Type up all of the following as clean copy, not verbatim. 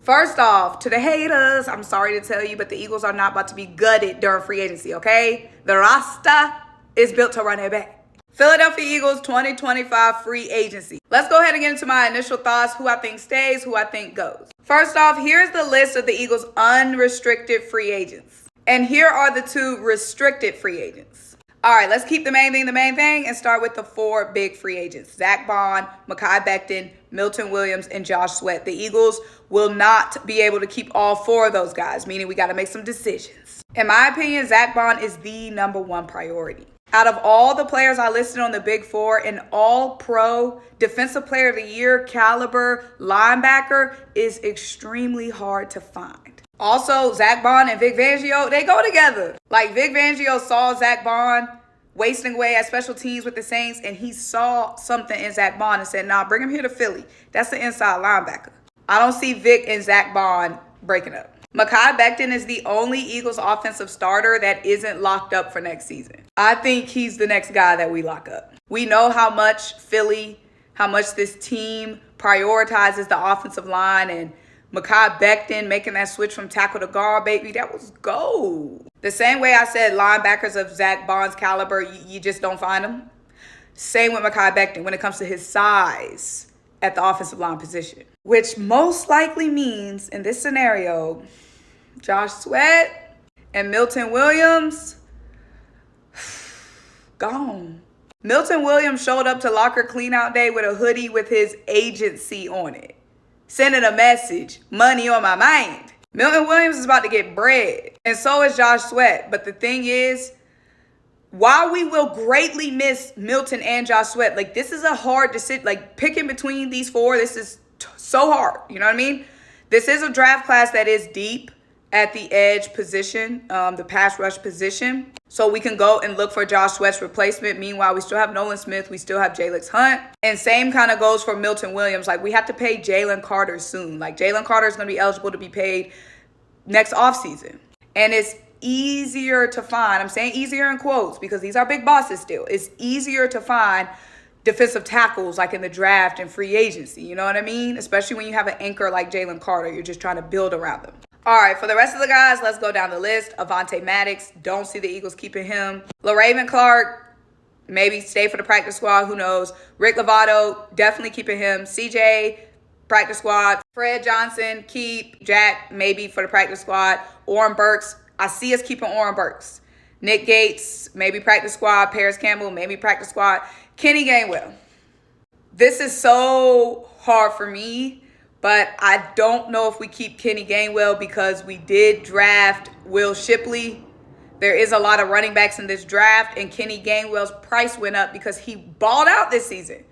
First off, to the haters, I'm sorry to tell you, but the Eagles are not about to be gutted during free agency, okay? The roster is built to run it back. Philadelphia Eagles 2025 free agency. Let's go ahead and get into my initial thoughts, who I think stays, who I think goes. First off, here's the list of the Eagles' unrestricted free agents. And here are the 2 restricted free agents. All right, let's keep the main thing, and start with the 4 big free agents. Zack Baun, Mekhi Becton, Milton Williams, and Josh Sweat. The Eagles will not be able to keep all 4 of those guys, meaning we got to make some decisions. In my opinion, Zack Baun is the #1 priority. Out of all the players I listed on the big 4, an all-pro defensive player of the year caliber linebacker is extremely hard to find. Also, Zack Baun and Vic Fangio, they go together. Like, Vic Fangio saw Zack Baun wasting away at special teams with the Saints, and he saw something in Zack Baun and said, nah, bring him here to Philly. That's the inside linebacker. I don't see Vic and Zack Baun breaking up. Mekhi Becton is the only Eagles offensive starter that isn't locked up for next season. I think he's the next guy that we lock up. We know how much this team prioritizes the offensive line, and Mekhi Becton making that switch from tackle to guard, baby, that was gold. The same way I said linebackers of Zack Baun's caliber, you just don't find them. Same with Mekhi Becton when it comes to his size at the offensive line position, which most likely means in this scenario, Josh Sweat and Milton Williams, gone. Milton Williams showed up to locker cleanout day with a hoodie with his agency on it, sending a message, money on my mind. Milton Williams is about to get bread, and so is Josh Sweat. But the thing is, while we will greatly miss Milton and Josh Sweat, like, this is a hard decision. Like, picking between these 4, this is so hard. You know what I mean? This is a draft class that is deep at the edge position, the pass rush position. So we can go and look for Josh Sweat's replacement. Meanwhile, we still have Nolan Smith. We still have Jalix Hunt. And same kind of goes for Milton Williams. Like, we have to pay Jalen Carter soon. Like, Jalen Carter is going to be eligible to be paid next offseason. And it's easier to find. I'm saying easier in quotes because these are big bosses still. It's easier to find defensive tackles like in the draft and free agency. You know what I mean? Especially when you have an anchor like Jalen Carter. You're just trying to build around them. All right, for the rest of the guys, let's go down the list. Avonte Maddox, don't see the Eagles keeping him. LaRaven Clark, maybe stay for the practice squad, who knows. Rick Lovato, definitely keeping him. CJ, practice squad. Fred Johnson, keep. Jack, maybe for the practice squad. Oren Burks, I see us keeping Oren Burks. Nick Gates, maybe practice squad. Paris Campbell, maybe practice squad. Kenny Gainwell. This is so hard for me. But I don't know if we keep Kenny Gainwell because we did draft Will Shipley. There is a lot of running backs in this draft, and Kenny Gainwell's price went up because he balled out this season.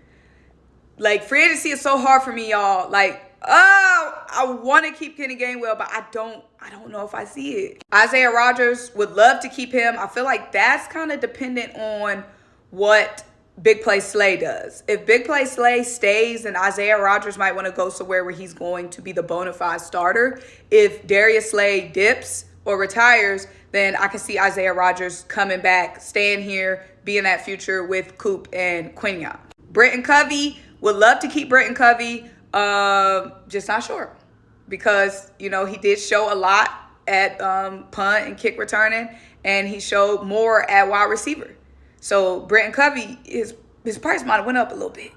Like, free agency is so hard for me, y'all. Like, I want to keep Kenny Gainwell, but I don't know if I see it. Isaiah Rodgers, would love to keep him. I feel like that's kind of dependent on what Big Play Slay does. If Big Play Slay stays, then Isaiah Rodgers might want to go somewhere where he's going to be the bona fide starter. If Darius Slay dips or retires, then I can see Isaiah Rodgers coming back, staying here, being that future with Coop and Quinion. Britton Covey, would love to keep Britton Covey. Just not sure because, you know, he did show a lot at punt and kick returning, and he showed more at wide receiver. So Britton Covey, his price might have went up a little bit.